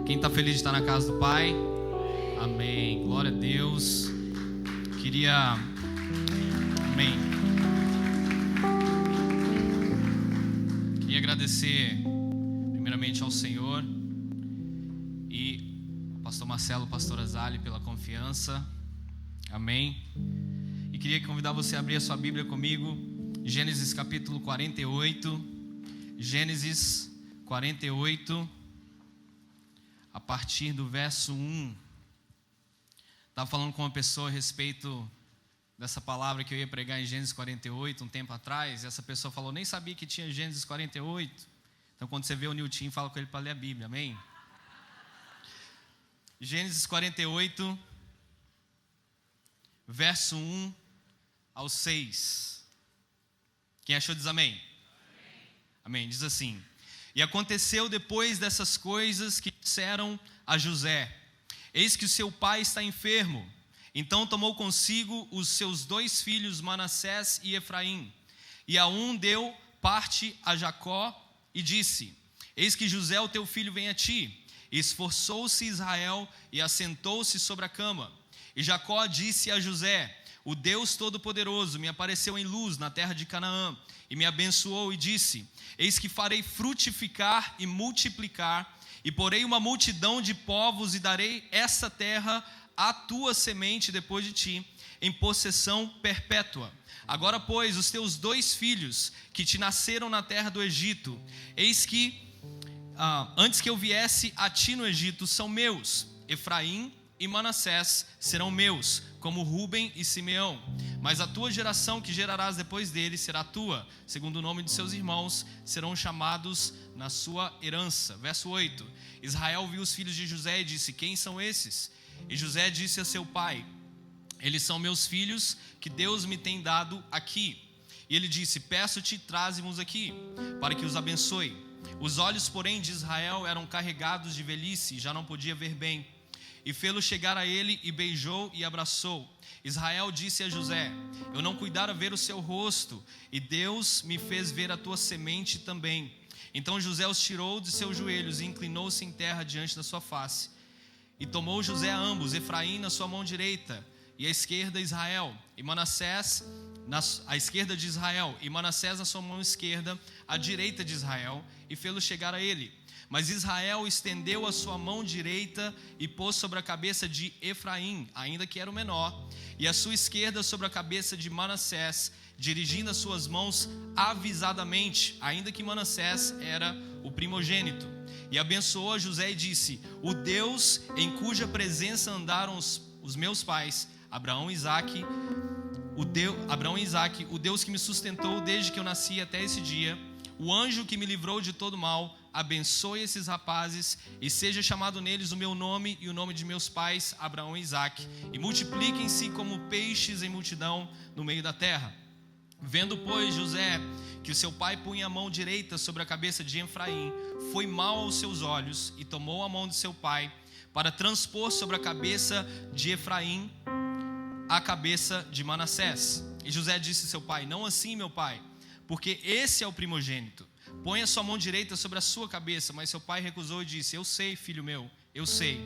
Quem está feliz de estar na casa do Pai? Amém. Glória a Deus. Amém. Queria agradecer primeiramente ao Senhor e ao pastor Marcelo, pastor Azali pela confiança. Amém. E queria convidar você a abrir a sua Bíblia comigo, Gênesis capítulo 48. Gênesis 48, a partir do verso 1. Estava falando com uma pessoa a respeito dessa palavra que eu ia pregar em Gênesis 48 um tempo atrás, e essa pessoa falou, nem sabia que tinha Gênesis 48. Então quando você vê o Nilton, fala com ele para ler a Bíblia, amém? Gênesis 48, verso 1 ao 6. Quem achou diz amém? Amém, diz assim: e aconteceu depois dessas coisas que disseram a José, eis que o seu pai está enfermo. Então tomou consigo os seus 2 filhos, Manassés e Efraim, e a um deu parte a Jacó, e disse, eis que José o teu filho vem a ti. E esforçou-se Israel e assentou-se sobre a cama. E Jacó disse a José, o Deus Todo-Poderoso me apareceu em luz na terra de Canaã, e me abençoou e disse, eis que farei frutificar e multiplicar, e porei uma multidão de povos, e darei essa terra à tua semente depois de ti, em possessão perpétua. Agora, pois, os teus 2 filhos, que te nasceram na terra do Egito, eis que, antes que eu viesse a ti no Egito, são meus. Efraim e Manassés serão meus, como Ruben e Simeão. Mas a tua geração que gerarás depois deles será tua, segundo o nome de seus irmãos, serão chamados na sua herança. Verso 8. Israel viu os filhos de José e disse, quem são esses? E José disse a seu pai, eles são meus filhos que Deus me tem dado aqui. E ele disse, peço-te, traze-os aqui, para que os abençoe. Os olhos, porém, de Israel eram carregados de velhice, já não podia ver bem. E fê-lo chegar a ele, e beijou e abraçou. Israel disse a José, eu não cuidara ver o seu rosto, e Deus me fez ver a tua semente também. Então José os tirou de seus joelhos, e inclinou-se em terra diante da sua face. E tomou José a ambos, Efraim na sua mão direita, e à esquerda Israel, e Manassés à esquerda de Israel, e Manassés na sua mão esquerda, à direita de Israel, e fê-lo chegar a ele. Mas Israel estendeu a sua mão direita e pôs sobre a cabeça de Efraim, ainda que era o menor, e a sua esquerda sobre a cabeça de Manassés, dirigindo as suas mãos avisadamente, ainda que Manassés era o primogênito. E abençoou a José e disse, o Deus em cuja presença andaram os meus pais, Abraão e Isaque, o Deus que me sustentou desde que eu nasci até esse dia, o anjo que me livrou de todo mal, abençoe esses rapazes e seja chamado neles o meu nome e o nome de meus pais, Abraão e Isaque, e multipliquem-se como peixes em multidão no meio da terra. Vendo, pois, José que o seu pai punha a mão direita sobre a cabeça de Efraim, foi mal aos seus olhos e tomou a mão de seu pai para transpor sobre a cabeça de Efraim a cabeça de Manassés. E José disse a seu pai, não assim, meu pai, porque esse é o primogênito. Põe a sua mão direita sobre a sua cabeça. Mas seu pai recusou e disse, eu sei, filho meu, eu sei.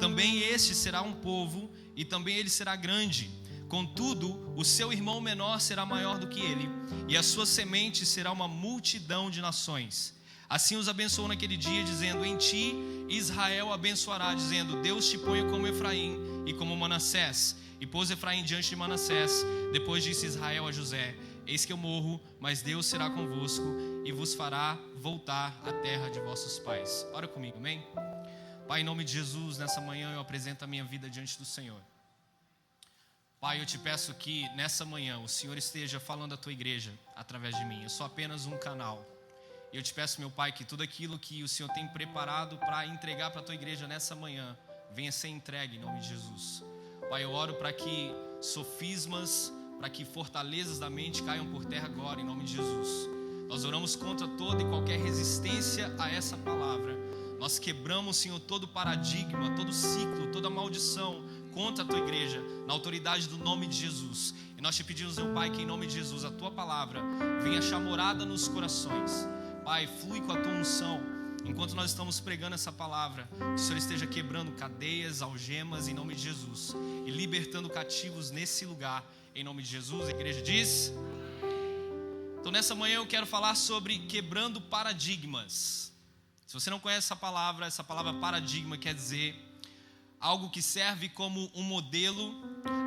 Também este será um povo, e também ele será grande. Contudo, o seu irmão menor será maior do que ele, e a sua semente será uma multidão de nações. Assim os abençoou naquele dia, dizendo, em ti Israel abençoará, dizendo, Deus te ponha como Efraim e como Manassés. E pôs Efraim diante de Manassés. Depois disse Israel a José, eis que eu morro, mas Deus será convosco e vos fará voltar à terra de vossos pais. Ora comigo, amém? Pai, em nome de Jesus, nessa manhã eu apresento a minha vida diante do Senhor. Pai, eu te peço que nessa manhã o Senhor esteja falando à tua igreja através de mim. Eu sou apenas um canal. E eu te peço, meu Pai, que tudo aquilo que o Senhor tem preparado para entregar para a tua igreja nessa manhã venha ser entregue em nome de Jesus. Pai, eu oro para que sofismas, para que fortalezas da mente caiam por terra agora, em nome de Jesus. Nós oramos contra toda e qualquer resistência a essa palavra. Nós quebramos, Senhor, todo paradigma, todo ciclo, toda maldição contra a tua igreja, na autoridade do nome de Jesus. E nós te pedimos, meu Pai, que em nome de Jesus a tua palavra venha achar morada nos corações. Pai, flui com a tua unção, enquanto nós estamos pregando essa palavra, que o Senhor esteja quebrando cadeias, algemas, em nome de Jesus, e libertando cativos nesse lugar, em nome de Jesus. A igreja diz? Então nessa manhã eu quero falar sobre quebrando paradigmas. Se você não conhece essa palavra paradigma quer dizer algo que serve como um modelo,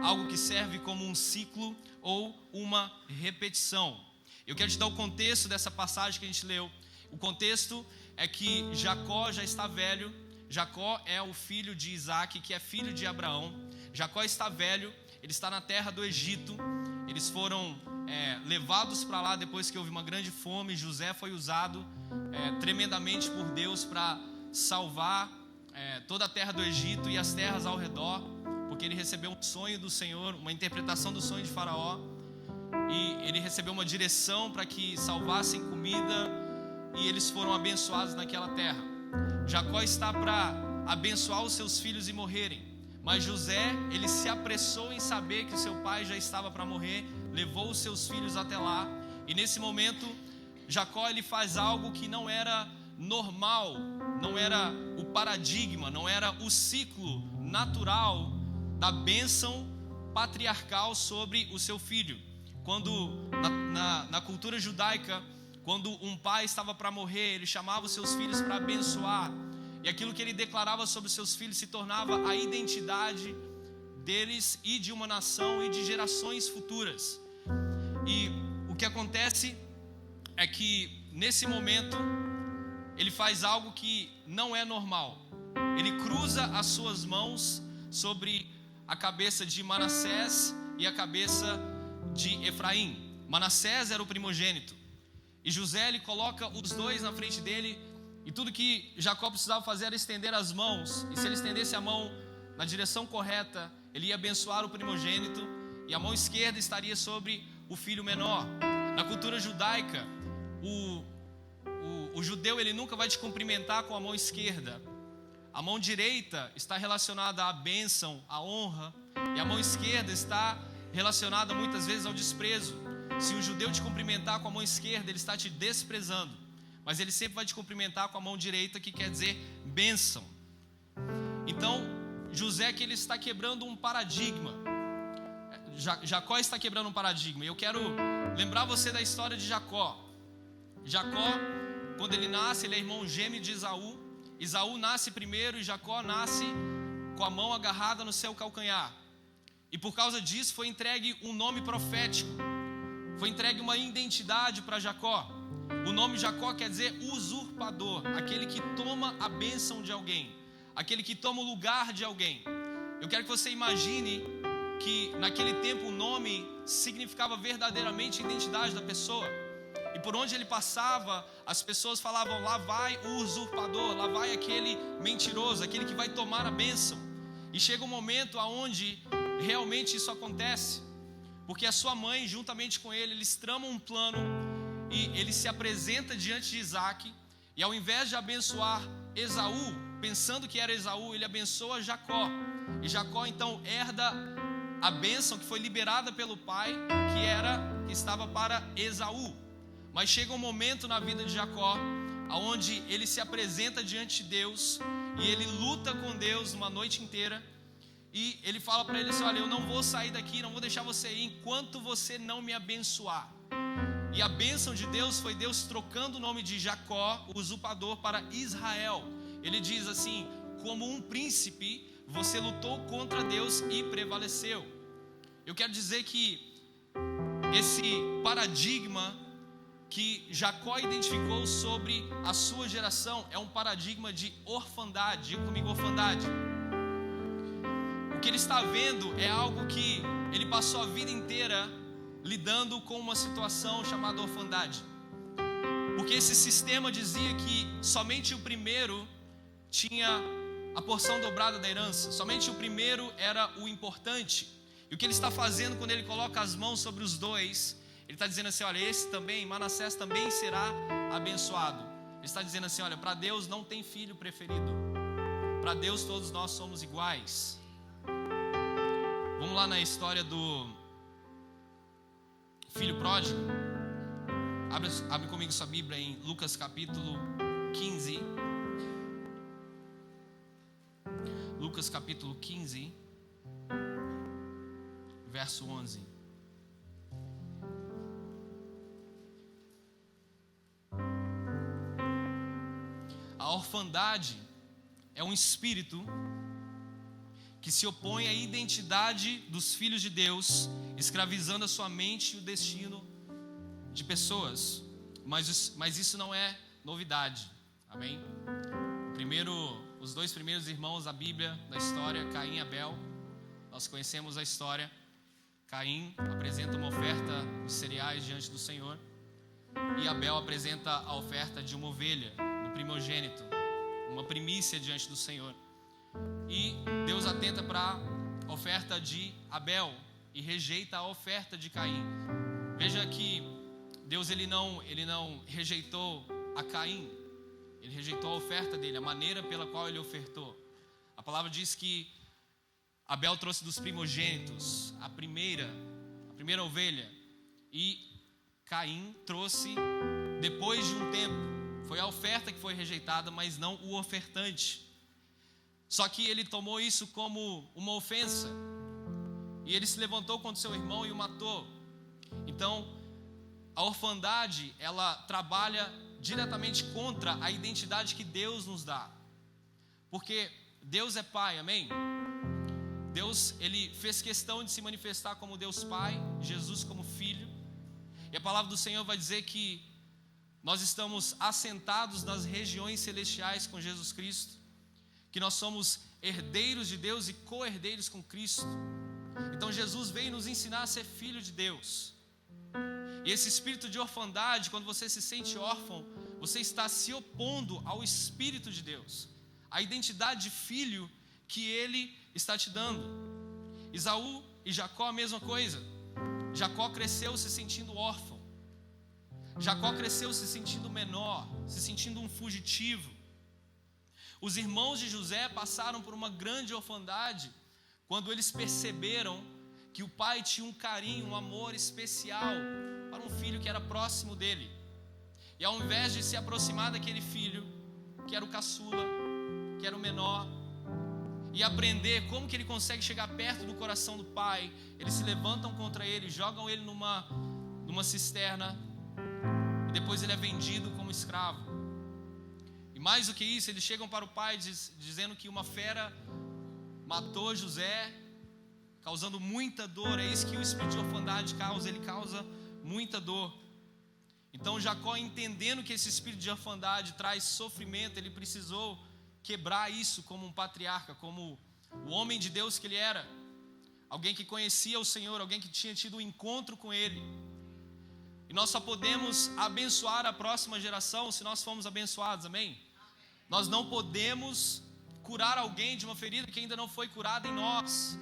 algo que serve como um ciclo ou uma repetição. Eu quero te dar o contexto dessa passagem que a gente leu. O contexto é que Jacó já está velho. Jacó é o filho de Isaac, que é filho de Abraão. Jacó está velho, ele está na terra do Egito. Eles foram levados para lá depois que houve uma grande fome. José foi usado tremendamente por Deus para salvar toda a terra do Egito e as terras ao redor, porque ele recebeu um sonho do Senhor, uma interpretação do sonho de Faraó, e ele recebeu uma direção para que salvassem comida, e eles foram abençoados naquela terra. Jacó está para abençoar os seus filhos e morrerem, mas José, ele se apressou em saber que o seu pai já estava para morrer, levou os seus filhos até lá, e nesse momento Jacó, ele faz algo que não era normal, não era o paradigma, não era o ciclo natural da bênção patriarcal sobre o seu filho. Quando na cultura judaica, quando um pai estava para morrer, ele chamava os seus filhos para abençoar, e aquilo que ele declarava sobre os seus filhos se tornava a identidade deles e de uma nação e de gerações futuras. E o que acontece é que nesse momento ele faz algo que não é normal. Ele cruza as suas mãos sobre a cabeça de Manassés e a cabeça de Efraim. Manassés era o primogênito, e José, ele coloca os dois na frente dele, e tudo que Jacó precisava fazer era estender as mãos, e se ele estendesse a mão na direção correta, ele ia abençoar o primogênito, e a mão esquerda estaria sobre o filho menor. Na cultura judaica, o judeu, ele nunca vai te cumprimentar com a mão esquerda. A mão direita está relacionada à bênção, à honra, e a mão esquerda está relacionada muitas vezes ao desprezo. Se o judeu te cumprimentar com a mão esquerda, ele está te desprezando, mas ele sempre vai te cumprimentar com a mão direita, que quer dizer bênção. Então José, que ele está quebrando um paradigma. Jacó está quebrando um paradigma. E eu quero lembrar você da história de Jacó. Jacó, quando ele nasce, ele é irmão gêmeo de Esaú. Esaú nasce primeiro e Jacó nasce com a mão agarrada no seu calcanhar. E por causa disso foi entregue um nome profético, foi entregue uma identidade para Jacó. O nome Jacó quer dizer usurpador, aquele que toma a bênção de alguém, aquele que toma o lugar de alguém. Eu quero que você imagine que naquele tempo o nome significava verdadeiramente a identidade da pessoa. E por onde ele passava, as pessoas falavam: lá vai o usurpador, lá vai aquele mentiroso, aquele que vai tomar a bênção. E chega um momento onde realmente isso acontece, porque a sua mãe, juntamente com ele, eles tramam um plano, e ele se apresenta diante de Isaac, e ao invés de abençoar Esaú, pensando que era Esaú, ele abençoa Jacó, e Jacó então herda a bênção que foi liberada pelo pai, que estava para Esaú. Mas chega um momento na vida de Jacó, onde ele se apresenta diante de Deus, e ele luta com Deus uma noite inteira, e ele fala para ele assim: olha, eu não vou sair daqui, não vou deixar você ir, enquanto você não me abençoar. E a bênção de Deus foi Deus trocando o nome de Jacó, o usurpador, para Israel. Ele diz assim: como um príncipe, você lutou contra Deus e prevaleceu. Eu quero dizer que esse paradigma que Jacó identificou sobre a sua geração é um paradigma de orfandade. Diga comigo, orfandade. O que ele está vendo é algo que ele passou a vida inteira lidando com uma situação chamada orfandade, porque esse sistema dizia que somente o primeiro tinha a porção dobrada da herança, somente o primeiro era o importante. E o que ele está fazendo quando ele coloca as mãos sobre os dois, ele está dizendo assim: olha, esse também, Manassés também será abençoado. Ele está dizendo assim: olha, para Deus não tem filho preferido, para Deus todos nós somos iguais. Vamos lá na história do filho pródigo. Abre comigo sua Bíblia em Lucas capítulo 15. Lucas capítulo 15, verso 11. A orfandade é um espírito que se opõe à identidade dos filhos de Deus, escravizando a sua mente e o destino de pessoas. Mas isso não é novidade, amém? Os dois primeiros irmãos da Bíblia, da história, Caim e Abel, nós conhecemos a história. Caim apresenta uma oferta de cereais diante do Senhor, e Abel apresenta a oferta de uma ovelha, do primogênito, uma primícia diante do Senhor. E Deus atenta para a oferta de Abel e rejeita a oferta de Caim. Veja que Deus ele não rejeitou a Caim, ele rejeitou a oferta dele, a maneira pela qual ele ofertou. A palavra diz que Abel trouxe dos primogênitos a primeira ovelha, e Caim trouxe depois de um tempo. Foi a oferta que foi rejeitada, mas não o ofertante. Só que ele tomou isso como uma ofensa, e ele se levantou contra seu irmão e o matou. Então, a orfandade, ela trabalha diretamente contra a identidade que Deus nos dá. Porque Deus é Pai, amém? Deus, ele fez questão de se manifestar como Deus Pai, Jesus como Filho. E a palavra do Senhor vai dizer que nós estamos assentados nas regiões celestiais com Jesus Cristo, que nós somos herdeiros de Deus e co-herdeiros com Cristo. Então Jesus veio nos ensinar a ser filho de Deus. E esse espírito de orfandade, quando você se sente órfão, você está se opondo ao Espírito de Deus, a identidade de filho que Ele está te dando. Esaú e Jacó, a mesma coisa. Jacó cresceu se sentindo órfão. Jacó cresceu se sentindo menor, se sentindo um fugitivo. Os irmãos de José passaram por uma grande orfandade quando eles perceberam que o pai tinha um carinho, um amor especial para um filho que era próximo dele. E ao invés de se aproximar daquele filho, que era o caçula, que era o menor, e aprender como que ele consegue chegar perto do coração do pai, eles se levantam contra ele, jogam ele numa cisterna, e depois ele é vendido como escravo. E mais do que isso, eles chegam para o pai dizendo que uma fera matou José, causando muita dor. É isso que o espírito de orfandade causa, ele causa muita dor. Então Jacó, entendendo que esse espírito de orfandade traz sofrimento, ele precisou quebrar isso como um patriarca, como o homem de Deus que ele era, alguém que conhecia o Senhor, alguém que tinha tido um encontro com Ele. E nós só podemos abençoar a próxima geração se nós formos abençoados, amém? Nós não podemos curar alguém de uma ferida que ainda não foi curada em nós.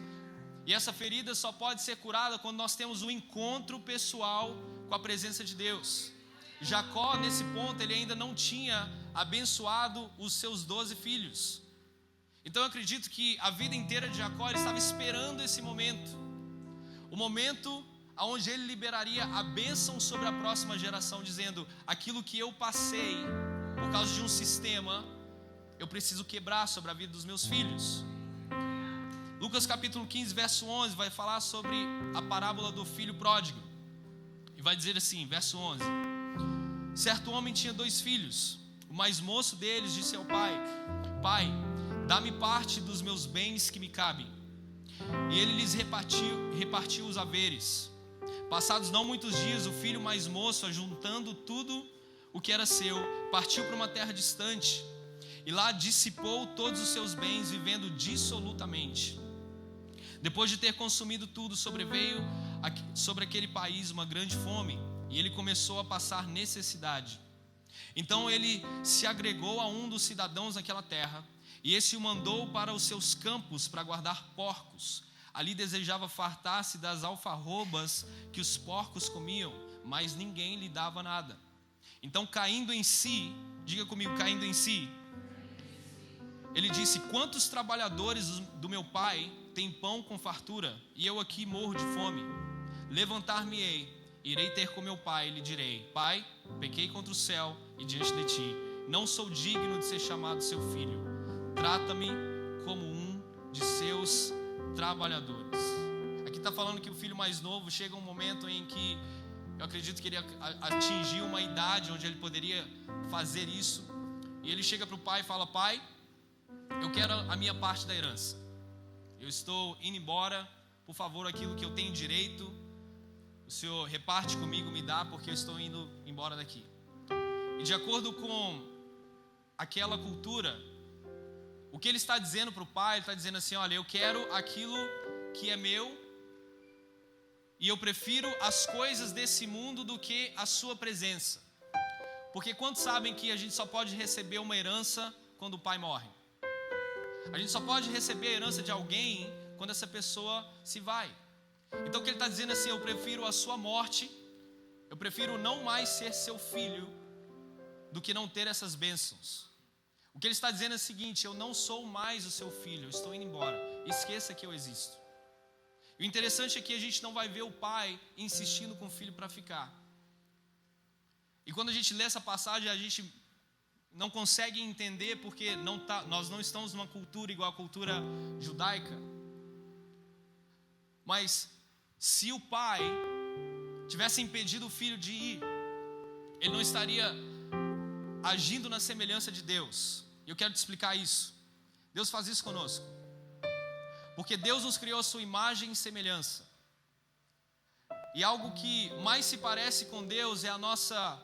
E essa ferida só pode ser curada quando nós temos um encontro pessoal com a presença de Deus. Jacó, nesse ponto, ele ainda não tinha abençoado os seus 12 filhos. Então eu acredito que a vida inteira de Jacó, ele estava esperando esse momento. O momento onde ele liberaria a bênção sobre a próxima geração, dizendo: aquilo que eu passei por causa de um sistema, eu preciso quebrar sobre a vida dos meus filhos. Lucas capítulo 15, verso 11, vai falar sobre a parábola do filho pródigo. E vai dizer assim, verso 11: certo homem tinha 2 filhos. O mais moço deles disse ao pai: Pai, dá-me parte dos meus bens que me cabem. E ele lhes repartiu os haveres. Passados não muitos dias, o filho mais moço, ajuntando tudo o que era seu, partiu para uma terra distante, e lá dissipou todos os seus bens, vivendo dissolutamente. Depois de ter consumido tudo, sobreveio sobre aquele país uma grande fome, e ele começou a passar necessidade. Então ele se agregou a um dos cidadãos daquela terra, e esse o mandou para os seus campos para guardar porcos. Ali desejava fartar-se das alfarrobas que os porcos comiam, mas ninguém lhe dava nada. Então, caindo em si, diga comigo, caindo em si, ele disse: quantos trabalhadores do meu pai têm pão com fartura, e eu aqui morro de fome? Levantar-me-ei, irei ter com meu pai, e lhe direi: Pai, pequei contra o céu e diante de ti, não sou digno de ser chamado seu filho. Trata-me como um de seus trabalhadores. Aqui está falando que o filho mais novo chega um momento em que eu acredito que ele atingiu uma idade onde ele poderia fazer isso. E ele chega para o pai e fala: pai, eu quero a minha parte da herança. Eu estou indo embora, por favor, aquilo que eu tenho direito, o senhor reparte comigo, me dá, porque eu estou indo embora daqui. E de acordo com aquela cultura, o que ele está dizendo para o pai, ele está dizendo assim: olha, eu quero aquilo que é meu, e eu prefiro as coisas desse mundo do que a sua presença. Porque quantos sabem que a gente só pode receber uma herança quando o pai morre? A gente só pode receber a herança de alguém quando essa pessoa se vai. Então o que ele está dizendo assim: eu prefiro a sua morte, eu prefiro não mais ser seu filho do que não ter essas bênçãos. O que ele está dizendo é o seguinte: eu não sou mais o seu filho, eu estou indo embora, esqueça que eu existo. E o interessante é que a gente não vai ver o pai insistindo com o filho para ficar. E quando a gente lê essa passagem, a gente não consegue entender, porque nós não estamos numa cultura igual à cultura judaica. Mas se o pai tivesse impedido o filho de ir, ele não estaria agindo na semelhança de Deus. E eu quero te explicar isso. Deus faz isso conosco, porque Deus nos criou a sua imagem e semelhança. E algo que mais se parece com Deus é a nossa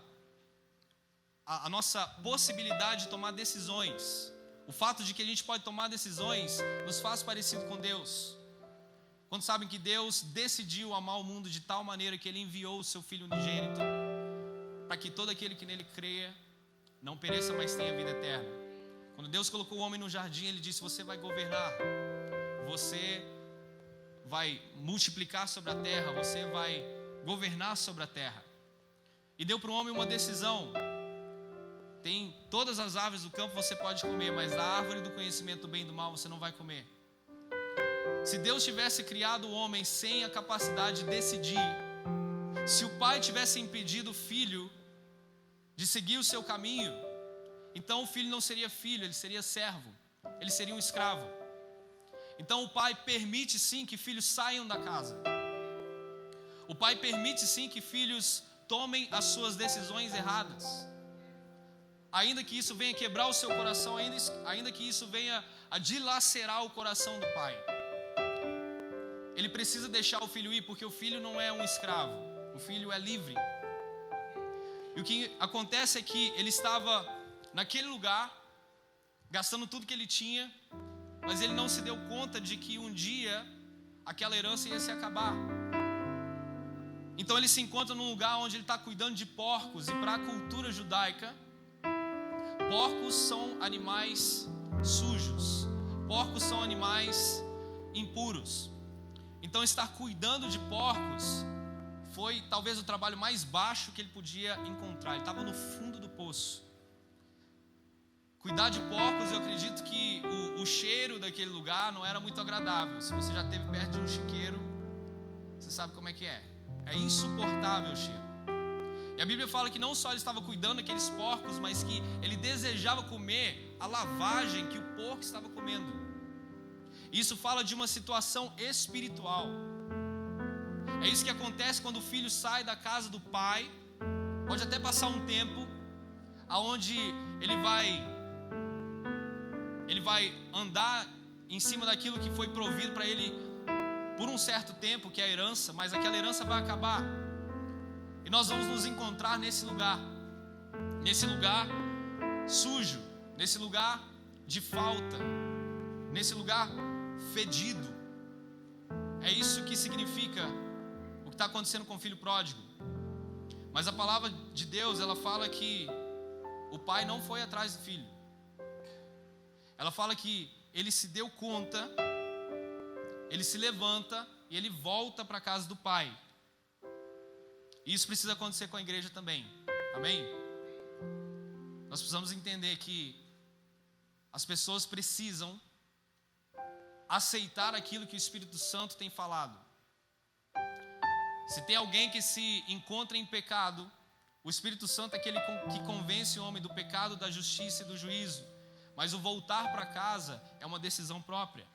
possibilidade de tomar decisões. O fato de que a gente pode tomar decisões nos faz parecido com Deus. Quando sabem que Deus decidiu amar o mundo de tal maneira que Ele enviou o seu Filho unigênito, para que todo aquele que nele creia não pereça, mas tenha vida eterna. Quando Deus colocou o homem no jardim, Ele disse: você vai governar, você vai multiplicar sobre a terra, você vai governar sobre a terra. E deu para o homem uma decisão: tem todas as aves do campo você pode comer, mas da árvore do conhecimento do bem e do mal você não vai comer. Se Deus tivesse criado o homem sem a capacidade de decidir, se o pai tivesse impedido o filho de seguir o seu caminho, então o filho não seria filho, ele seria servo, ele seria um escravo. Então o pai permite sim que filhos saiam da casa. O pai permite sim que filhos tomem as suas decisões erradas, ainda que isso venha quebrar o seu coração, ainda que isso venha a dilacerar o coração do pai. Ele precisa deixar o filho ir, porque o filho não é um escravo, o filho é livre. E o que acontece é que ele estava naquele lugar, gastando tudo que ele tinha, mas ele não se deu conta de que um dia aquela herança ia se acabar. Então ele se encontra num lugar onde ele está cuidando de porcos, e para a cultura judaica, porcos são animais sujos, porcos são animais impuros. Então estar cuidando de porcos foi talvez o trabalho mais baixo que ele podia encontrar. Ele estava no fundo do poço. Cuidar de porcos, eu acredito que o cheiro daquele lugar não era muito agradável. Se você já esteve perto de um chiqueiro, você sabe como é que é. É insuportável o cheiro. E a Bíblia fala que não só ele estava cuidando daqueles porcos, mas que ele desejava comer a lavagem que o porco estava comendo. Isso fala de uma situação espiritual. É isso que acontece quando o filho sai da casa do pai. Pode até passar um tempo aonde ele vai andar em cima daquilo que foi provido para ele por um certo tempo, que é a herança, mas aquela herança vai acabar. E nós vamos nos encontrar nesse lugar sujo, nesse lugar de falta, nesse lugar fedido. É isso que significa o que está acontecendo com o filho pródigo. Mas a palavra de Deus, ela fala que o pai não foi atrás do filho. Ela fala que ele se deu conta, ele se levanta e ele volta para a casa do pai. E isso precisa acontecer com a igreja também. Amém? Nós precisamos entender que as pessoas precisam aceitar aquilo que o Espírito Santo tem falado. Se tem alguém que se encontra em pecado, o Espírito Santo é aquele que convence o homem do pecado, da justiça e do juízo. Mas o voltar para casa é uma decisão própria.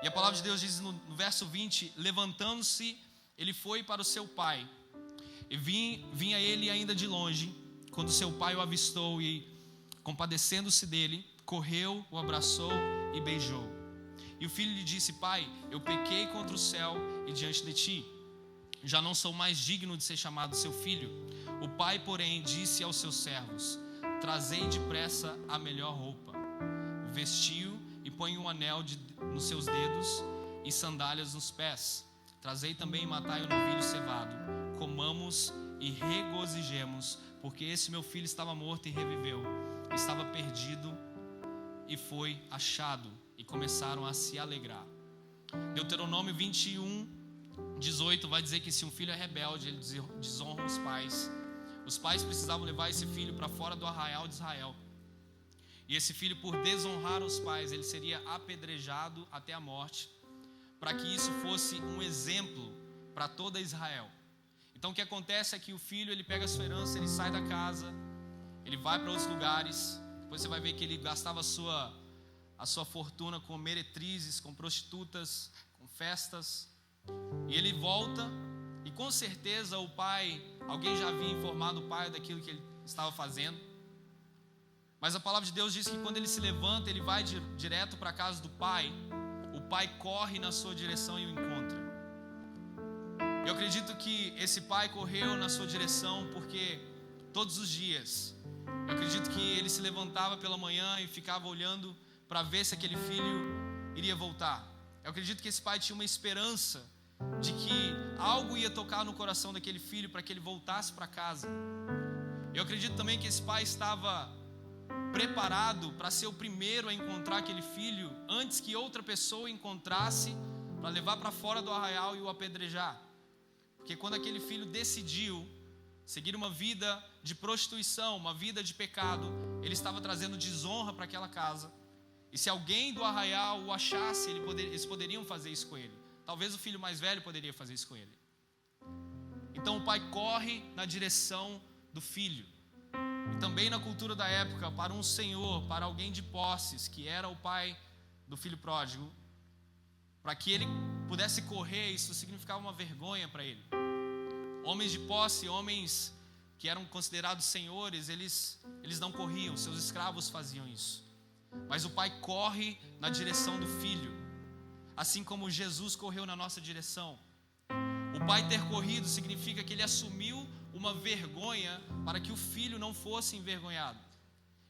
E a palavra de Deus diz no verso 20: levantando-se, ele foi para o seu pai. E vinha ele ainda de longe, quando seu pai o avistou e, compadecendo-se dele, correu, o abraçou e beijou. E o filho lhe disse: pai, eu pequei contra o céu e diante de ti. Já não sou mais digno de ser chamado seu filho. O pai, porém, disse aos seus servos: trazei depressa a melhor roupa, vestiu e põe um anel nos seus dedos e sandálias nos pés. Trazei também e matai o novilho cevado. Comamos e regozijemos, porque esse meu filho estava morto e reviveu, estava perdido e foi achado. E começaram a se alegrar. Deuteronômio 21:18 vai dizer que se um filho é rebelde, ele desonra os pais. Os pais precisavam levar esse filho para fora do arraial de Israel. E esse filho, por desonrar os pais, ele seria apedrejado até a morte, para que isso fosse um exemplo para toda Israel. Então o que acontece é que o filho, ele pega a sua herança, ele sai da casa, ele vai para outros lugares. Depois você vai ver que ele gastava a sua fortuna com meretrizes, com prostitutas, com festas. E ele volta, e com certeza o pai, alguém já havia informado o pai daquilo que ele estava fazendo. Mas a palavra de Deus diz que quando ele se levanta, ele vai direto para a casa do pai. O pai corre na sua direção e o encontra. Eu acredito que esse pai correu na sua direção porque todos os dias, eu acredito que ele se levantava pela manhã e ficava olhando para ver se aquele filho iria voltar. Eu acredito que esse pai tinha uma esperança de que algo ia tocar no coração daquele filho para que ele voltasse para casa. Eu acredito também que esse pai estava preparado para ser o primeiro a encontrar aquele filho antes que outra pessoa encontrasse, para levar para fora do arraial e o apedrejar. Porque quando aquele filho decidiu seguir uma vida de prostituição, uma vida de pecado, ele estava trazendo desonra para aquela casa. E se alguém do arraial o achasse, eles poderiam fazer isso com ele. Talvez o filho mais velho poderia fazer isso com ele. Então o pai corre na direção do filho. E também na cultura da época, para um senhor, para alguém de posses, que era o pai do filho pródigo, para que ele pudesse correr, isso significava uma vergonha para ele. Homens de posse, homens que eram considerados senhores, eles não corriam, seus escravos faziam isso. Mas o pai corre na direção do filho, assim como Jesus correu na nossa direção. O pai ter corrido significa que ele assumiu uma vergonha para que o filho não fosse envergonhado.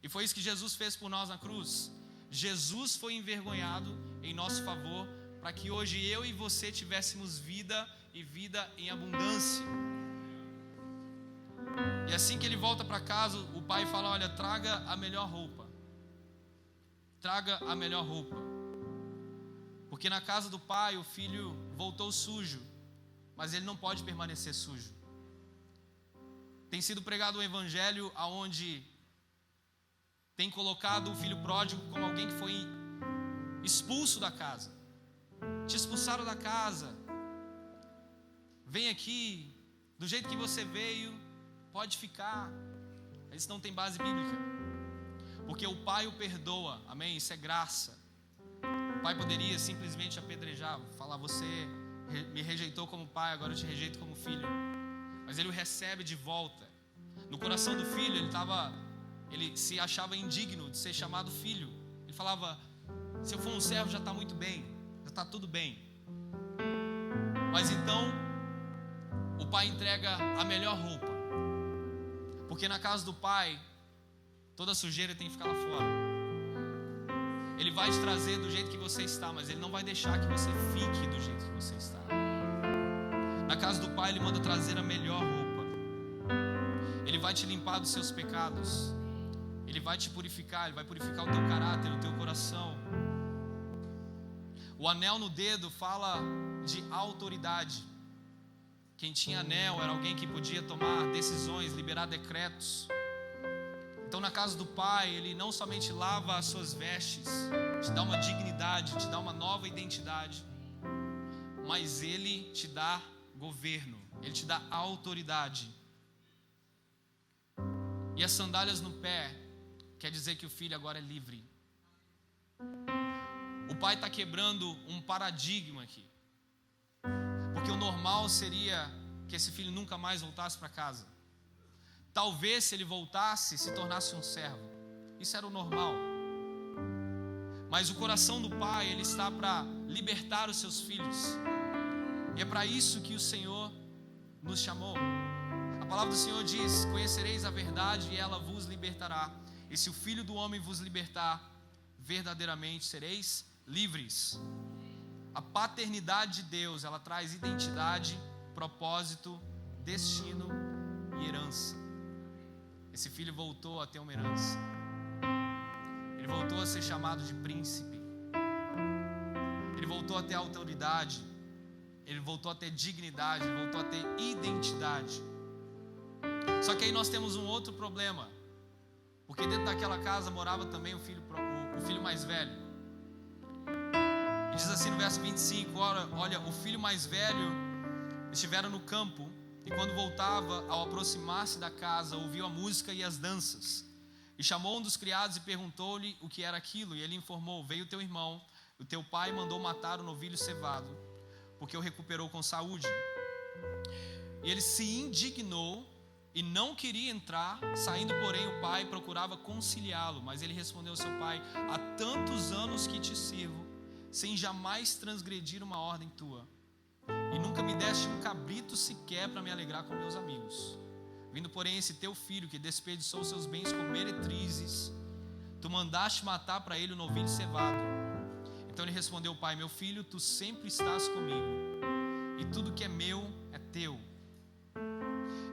E foi isso que Jesus fez por nós na cruz. Jesus foi envergonhado em nosso favor, para que hoje eu e você tivéssemos vida e vida em abundância. E assim que ele volta para casa, o pai fala: olha, traga a melhor roupa. Traga a melhor roupa. Porque na casa do pai o filho voltou sujo, mas ele não pode permanecer sujo. Tem sido pregado um evangelho onde tem colocado o filho pródigo como alguém que foi expulso da casa. Te expulsaram da casa. Vem aqui, do jeito que você veio, pode ficar. Isso não tem base bíblica. Porque o pai o perdoa, amém? Isso é graça. O pai poderia simplesmente apedrejar, falar: você me rejeitou como pai, agora eu te rejeito como filho. Mas ele o recebe de volta. No coração do filho, ele se achava indigno de ser chamado filho. Ele falava: se eu for um servo já está muito bem, já está tudo bem. Mas então o pai entrega a melhor roupa, porque na casa do pai toda sujeira tem que ficar lá fora. Ele vai te trazer do jeito que você está, mas ele não vai deixar que você fique do jeito que você está. Na casa do pai ele manda trazer a melhor roupa. Ele vai te limpar dos seus pecados. Ele vai te purificar, ele vai purificar o teu caráter, o teu coração. O anel no dedo fala de autoridade. Quem tinha anel era alguém que podia tomar decisões, liberar decretos. Então na casa do pai, ele não somente lava as suas vestes, te dá uma dignidade, te dá uma nova identidade, mas ele te dá governo, ele te dá autoridade. E as sandálias no pé quer dizer que o filho agora é livre. O pai está quebrando um paradigma aqui. Porque o normal seria que esse filho nunca mais voltasse para casa. Talvez, se ele voltasse, se tornasse um servo. Isso era o normal. Mas o coração do pai, ele está para libertar os seus filhos. E é para isso que o Senhor nos chamou. A palavra do Senhor diz: conhecereis a verdade e ela vos libertará. E se o Filho do Homem vos libertar, verdadeiramente sereis livres. A paternidade de Deus, ela traz identidade, propósito, destino e herança. Esse filho voltou a ter uma herança. Ele voltou a ser chamado de príncipe. Ele voltou a ter autoridade. Ele voltou a ter dignidade. Ele voltou a ter identidade. Só que aí nós temos um outro problema. Porque dentro daquela casa morava também o filho mais velho. E diz assim no verso 25: olha, o filho mais velho estivera no campo, e quando voltava, ao aproximar-se da casa, ouviu a música e as danças. E chamou um dos criados e perguntou-lhe o que era aquilo. E ele informou: veio teu irmão, o teu pai mandou matar o novilho cevado, porque o recuperou com saúde. E ele se indignou e não queria entrar. Saindo, porém, o pai procurava conciliá-lo. Mas ele respondeu ao seu pai: há tantos anos que te sirvo, sem jamais transgredir uma ordem tua, e nunca me deste um cabrito sequer para me alegrar com meus amigos. Vindo, porém, esse teu filho, que desperdiçou seus bens com meretrizes, tu mandaste matar para ele o novilho cevado. Então ele respondeu ao pai: meu filho, tu sempre estás comigo, e tudo que é meu é teu.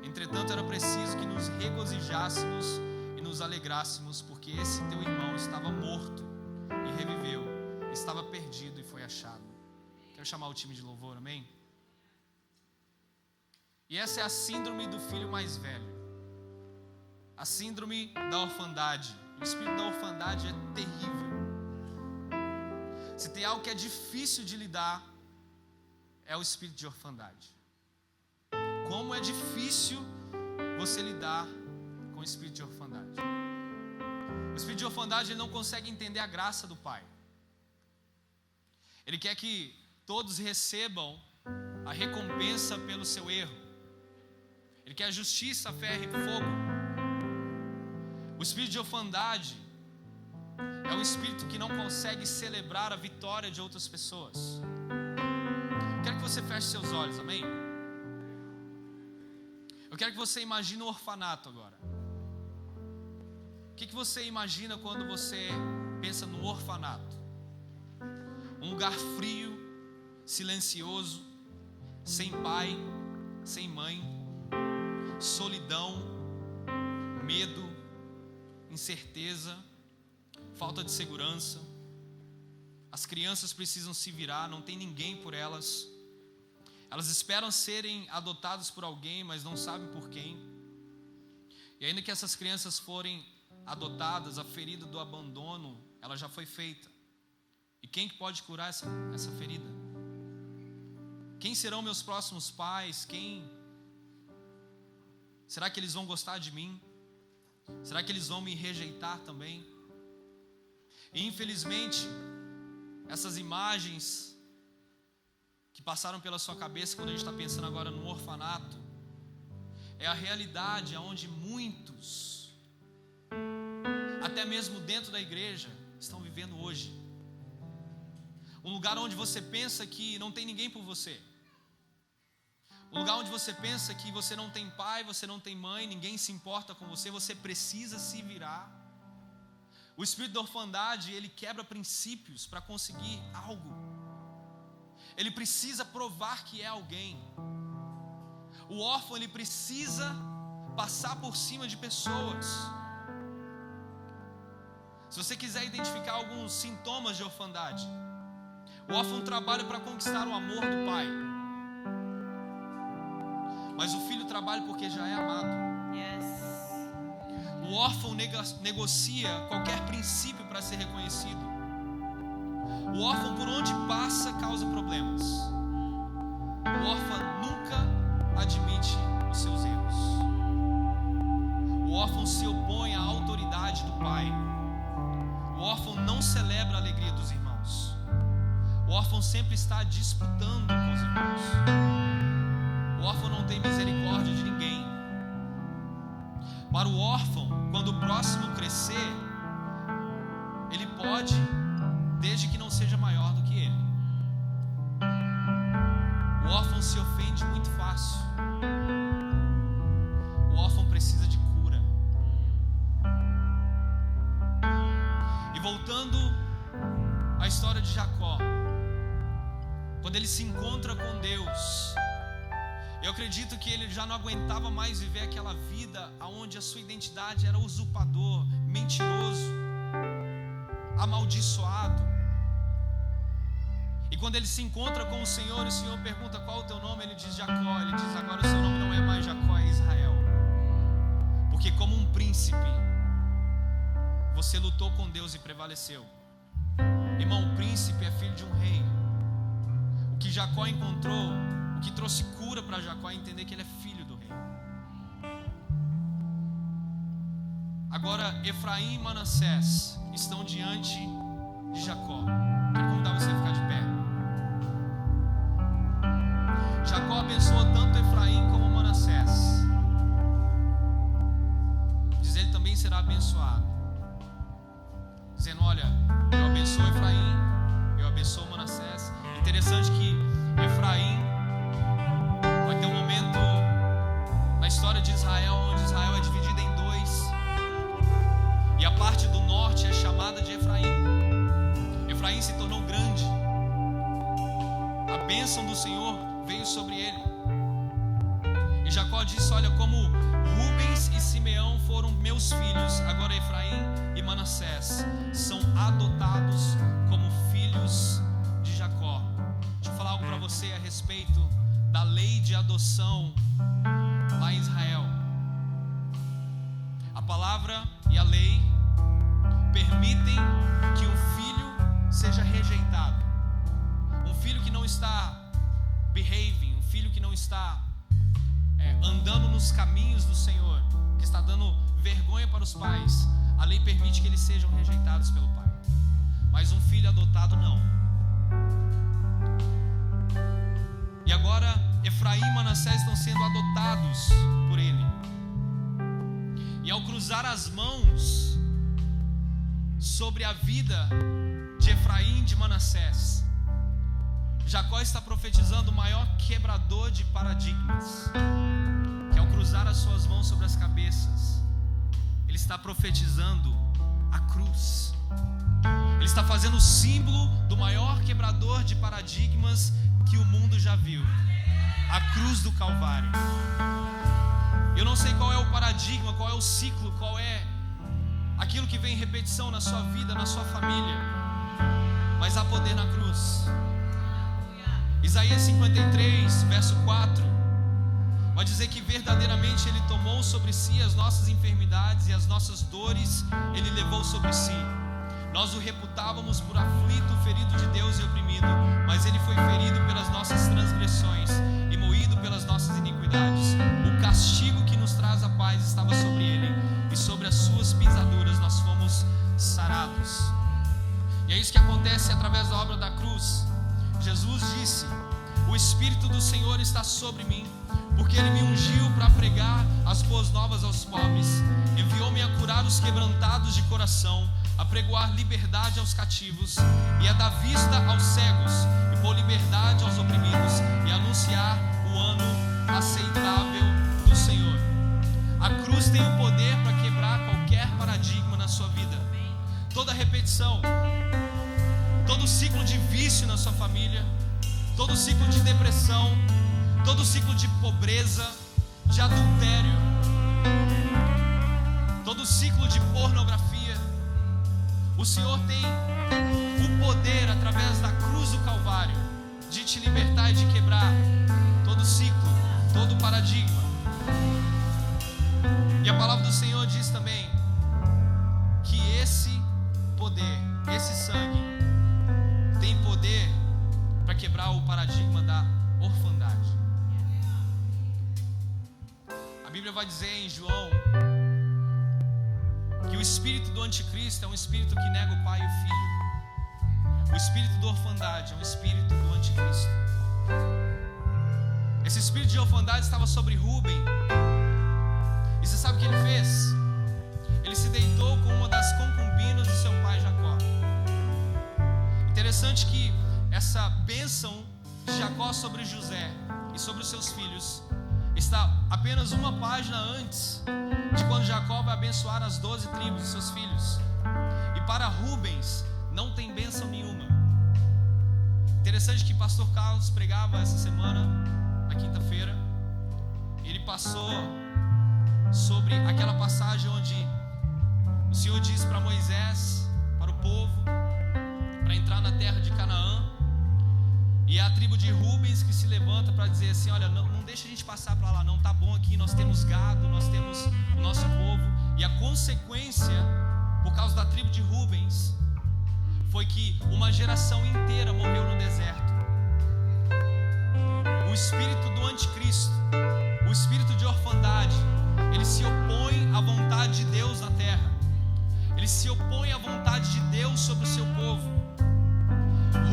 Entretanto, era preciso que nos regozijássemos e nos alegrássemos, porque esse teu irmão estava morto e reviveu, estava perdido e foi achado. Quero chamar o time de louvor, amém? E essa é a síndrome do filho mais velho. A síndrome da orfandade. O espírito da orfandade é terrível. Se tem algo que é difícil de lidar, é o espírito de orfandade. Como é difícil você lidar com o espírito de orfandade. O espírito de orfandade, ele não consegue entender a graça do pai. Ele quer que todos recebam a recompensa pelo seu erro. Ele quer a justiça, ferro e fogo. O espírito de orfandade é um espírito que não consegue celebrar a vitória de outras pessoas. Eu quero que você feche seus olhos, amém? Eu quero que você imagine um orfanato agora. O que você imagina quando você pensa no orfanato? Um lugar frio, silencioso, sem pai, sem mãe, solidão, medo, incerteza, falta de segurança. As crianças precisam se virar, não tem ninguém por elas. Elas esperam serem adotadas por alguém, mas não sabem por quem. E ainda que essas crianças forem adotadas, a ferida do abandono, ela já foi feita. E quem que pode curar essa ferida? Quem serão meus próximos pais? Será que eles vão gostar de mim? Será que eles vão me rejeitar também? E infelizmente, essas imagens que passaram pela sua cabeça quando a gente está pensando agora no orfanato, é a realidade onde muitos, até mesmo dentro da igreja, estão vivendo hoje. Um lugar onde você pensa que não tem ninguém por você. Um lugar onde você pensa que você não tem pai, você não tem mãe, ninguém se importa com você, você precisa se virar. O espírito da orfandade, ele quebra princípios para conseguir algo. Ele precisa provar que é alguém. O órfão, ele precisa passar por cima de pessoas. Se você quiser identificar alguns sintomas de orfandade, o órfão trabalha para conquistar o amor do pai, mas o filho trabalha porque já é amado. O órfão negocia qualquer princípio para ser reconhecido. O órfão, por onde passa, causa problemas. O órfão nunca admite os seus erros. O órfão se opõe à autoridade do pai. O órfão não celebra a alegria dos irmãos. sempre está disputando com os irmãos. O órfão não tem misericórdia de ninguém. Para o órfão, quando o próximo crescer, ele pode, desde que não seja maior do que ele. O órfão se ofende muito fácil. O órfão precisa de cura. E voltando à história de Jacó, quando ele se encontra com Deus, eu acredito que ele já não aguentava mais viver aquela vida onde a sua identidade era usurpador, mentiroso, amaldiçoado. E quando ele se encontra com o Senhor pergunta: qual é o teu nome? Ele diz Jacó. Ele diz: agora o seu nome não é mais Jacó, é Israel. Porque como um príncipe, você lutou com Deus e prevaleceu. Irmão, o príncipe é filho de um rei. O que Jacó encontrou, o que trouxe cura para Jacó, é entender que ele é filho do rei. Agora, Efraim e Manassés estão diante de Jacó. Quero convidar você a ficar de pé. Jacó abençoou tanto Efraim como Manassés. Diz: ele também será abençoado, dizendo: olha, eu abençoo Efraim, eu abençoo Manassés. Interessante que Efraim vai ter um momento na história de Israel onde Israel é dividida em dois, e a parte do norte é chamada de Efraim. Efraim se tornou grande, a bênção do Senhor veio sobre ele. E Jacó disse: olha, como Rubens e Simeão foram meus filhos, agora Efraim e Manassés são adotados como filhos de Jacó. Deixa eu falar algo para você a respeito da lei de adoção lá em Israel. A palavra e a lei permitem que um filho seja rejeitado. Um filho que não está behaving, um filho que não está andando nos caminhos do Senhor, que está dando vergonha para os pais, a lei permite que eles sejam rejeitados pelo pai. Mas um filho adotado não. E agora Efraim e Manassés estão sendo adotados por ele. E ao cruzar as mãos sobre a vida de Efraim e de Manassés, Jacó está profetizando o maior quebrador de paradigmas, que ao cruzar as suas mãos sobre as cabeças, ele está profetizando a cruz. Ele está fazendo o símbolo do maior quebrador de paradigmas que o mundo já viu, a cruz do Calvário. Eu não sei qual é o paradigma, qual é o ciclo, qual é aquilo que vem em repetição na sua vida, na sua família, mas há poder na cruz. Isaías 53, verso 4, vai dizer que verdadeiramente Ele tomou sobre si as nossas enfermidades e as nossas dores Ele levou sobre si. Nós o reputávamos por aflito, ferido de Deus e oprimido, mas Ele foi ferido pelas nossas transgressões e moído pelas nossas iniquidades. O castigo que nos traz a paz estava sobre Ele, e sobre as suas pisaduras nós fomos sarados. E é isso que acontece através da obra da cruz. Jesus disse: o Espírito do Senhor está sobre mim, porque Ele me ungiu para pregar as boas novas aos pobres, enviou-me a curar os quebrantados de coração, a pregoar liberdade aos cativos e a dar vista aos cegos, e pôr liberdade aos oprimidos, e anunciar o ano aceitável do Senhor. A cruz tem o poder para quebrar qualquer paradigma na sua vida. Toda repetição, todo ciclo de vício na sua família, todo ciclo de depressão, todo ciclo de pobreza, de adultério, todo ciclo de pornografia, o Senhor tem o poder, através da cruz do Calvário, de te libertar e de quebrar todo ciclo, todo paradigma. E a palavra do Senhor diz também que esse poder, esse sangue, tem poder para quebrar o paradigma da orfandade. A Bíblia vai dizer em João que o espírito do anticristo é um espírito que nega o pai e o filho. O espírito da orfandade é um espírito do anticristo. Esse espírito de orfandade estava sobre Rúben. E você sabe o que ele fez? Ele se deitou com uma das concubinas do seu pai Jacó. Interessante que essa bênção de Jacó sobre José e sobre os seus filhos está apenas uma página antes de quando Jacó vai abençoar as 12 tribos de seus filhos. E para Rubens não tem bênção nenhuma. Interessante que pastor Carlos pregava essa semana, na quinta-feira. Ele passou sobre aquela passagem onde o Senhor diz para Moisés, para o povo, para entrar na terra de Canaã. E é a tribo de Rubens que se levanta para dizer assim: olha, não deixa a gente passar para lá, não, tá bom aqui, nós temos gado, nós temos o nosso povo. E a consequência, por causa da tribo de Rubens, foi que uma geração inteira morreu no deserto. O espírito do anticristo, o espírito de orfandade, ele se opõe à vontade de Deus na terra. Ele se opõe à vontade de Deus sobre o seu povo.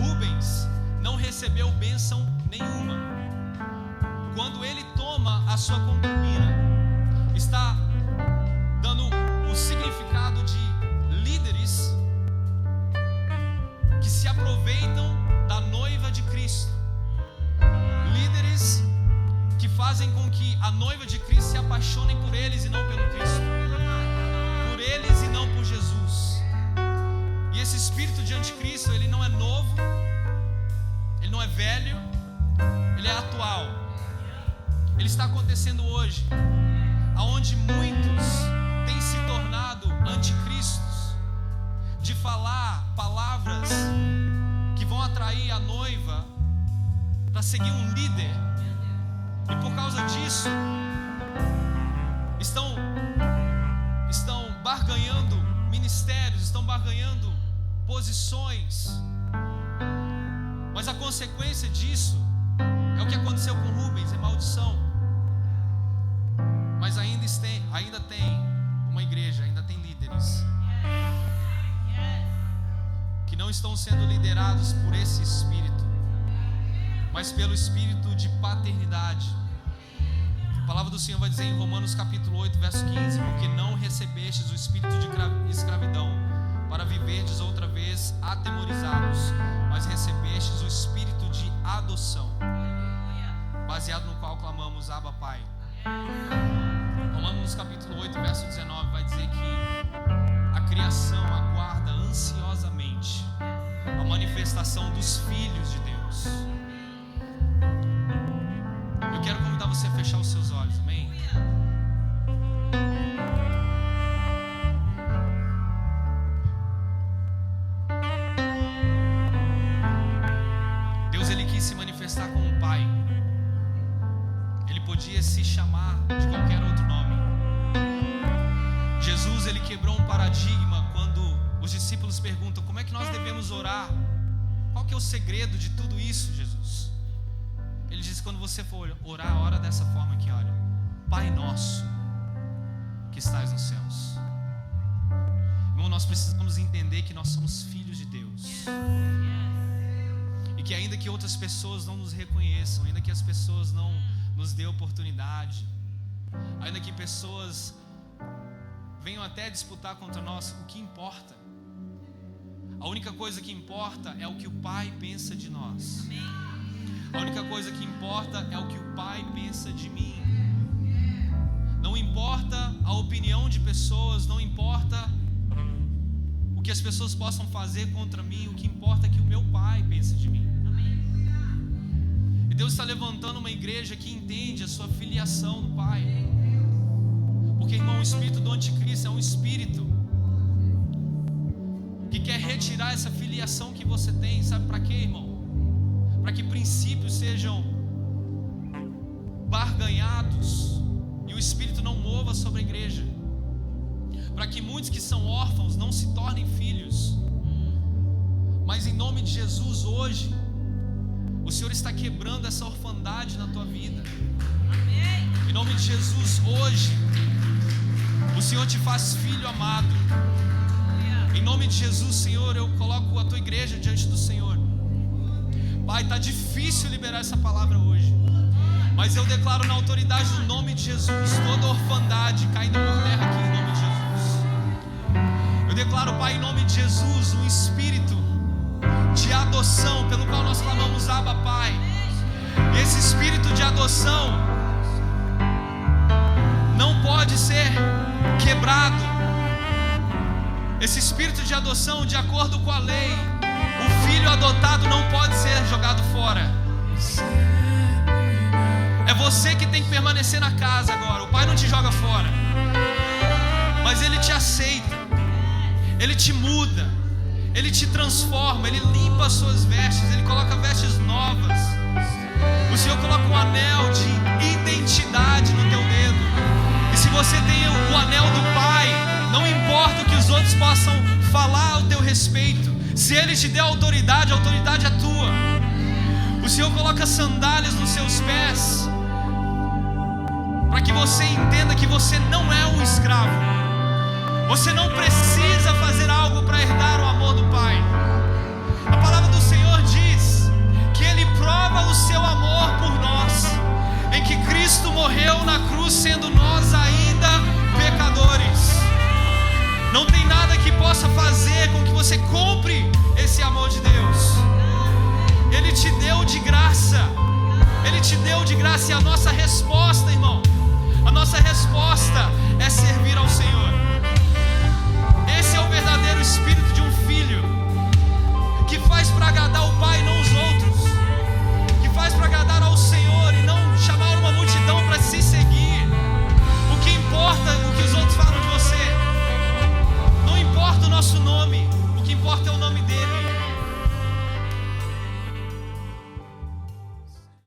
Rubens não recebeu bênção nenhuma. Quando ele toma a sua concubina, está dando o significado de líderes que se aproveitam da noiva de Cristo. Líderes que fazem com que a noiva de Cristo se apaixonem por eles e não pelo Cristo. Por eles e não por Jesus. E esse espírito de anticristo, ele não é novo, ele não é velho, ele é atual. Ele está acontecendo hoje, aonde muitos têm se tornado anticristos, de falar palavras que vão atrair a noiva para seguir um líder. E por causa disso, estão barganhando ministérios, estão barganhando posições. Mas a consequência disso é o que aconteceu com Rubens, é maldição. Mas ainda tem uma igreja, ainda tem líderes que não estão sendo liderados por esse espírito, mas pelo espírito de paternidade. A palavra do Senhor vai dizer em Romanos capítulo 8, verso 15: porque não recebestes o espírito de escravidão para viverdes outra vez atemorizados, mas recebestes o espírito de adoção, baseado no qual clamamos: Abba, Pai. Romanos capítulo 8, verso 19 vai dizer que a criação aguarda ansiosamente a manifestação dos filhos de Deus. Eu quero convidar você a fechar os seus olhos, amém? Deus, ele quis se manifestar como um pai. Ele podia se chamar de qualquer outro nome. Jesus, ele quebrou um paradigma quando os discípulos perguntam: como é que nós devemos orar? Qual que é o segredo de tudo isso, Jesus? Ele diz: quando você for orar, ora dessa forma aqui, olha: Pai nosso que estás nos céus. Irmão, nós precisamos entender que nós somos filhos de Deus. E que ainda que outras pessoas não nos reconheçam, ainda que as pessoas não nos dê oportunidade, ainda que pessoas venham até disputar contra nós, o que importa? A única coisa que importa é o que o Pai pensa de nós. A única coisa que importa é o que o Pai pensa de mim. Não importa a opinião de pessoas, não importa o que as pessoas possam fazer contra mim, o que importa é que o meu Pai pensa de mim. E Deus está levantando uma igreja que entende a sua filiação no Pai. Porque, irmão, o espírito do anticristo é um espírito que quer retirar essa filiação que você tem. Sabe para quê, irmão? Para que princípios sejam barganhados e o Espírito não mova sobre a igreja, para que muitos que são órfãos não se tornem filhos. Mas em nome de Jesus, hoje o Senhor está quebrando essa orfandade na tua vida. Em nome de Jesus, hoje o Senhor te faz filho amado. Em nome de Jesus, Senhor, eu coloco a tua igreja diante do Senhor. Pai, está difícil liberar essa palavra hoje, mas eu declaro na autoridade do nome de Jesus, toda orfandade caindo por terra aqui em nome de Jesus. Eu declaro, Pai, em nome de Jesus, um espírito de adoção, pelo qual nós clamamos Abba, Pai. E esse espírito de adoção não pode ser quebrado. Esse espírito de adoção, de acordo com a lei, o filho adotado não pode ser jogado fora. É você que tem que permanecer na casa agora. O pai não te joga fora, mas ele te aceita, ele te muda, ele te transforma, ele limpa as suas vestes, ele coloca vestes novas. O Senhor coloca um anel de identidade no teu dedo. E se você tem o anel do Pai, não importa o que os outros possam falar ao teu respeito, se Ele te der autoridade, a autoridade é tua. O Senhor coloca sandálias nos seus pés, para que você entenda que você não é um escravo. Você não precisa fazer algo para herdar o amor do Pai. A palavra do Senhor diz que Ele prova o seu amor por nós, em que Cristo morreu na cruz, sendo nós ainda pecadores. Não tem nada que possa fazer com que você compre esse amor de Deus. Ele te deu de graça. Ele te deu de graça. E a nossa resposta, irmão, a nossa resposta é servir ao Senhor. Esse é o verdadeiro espírito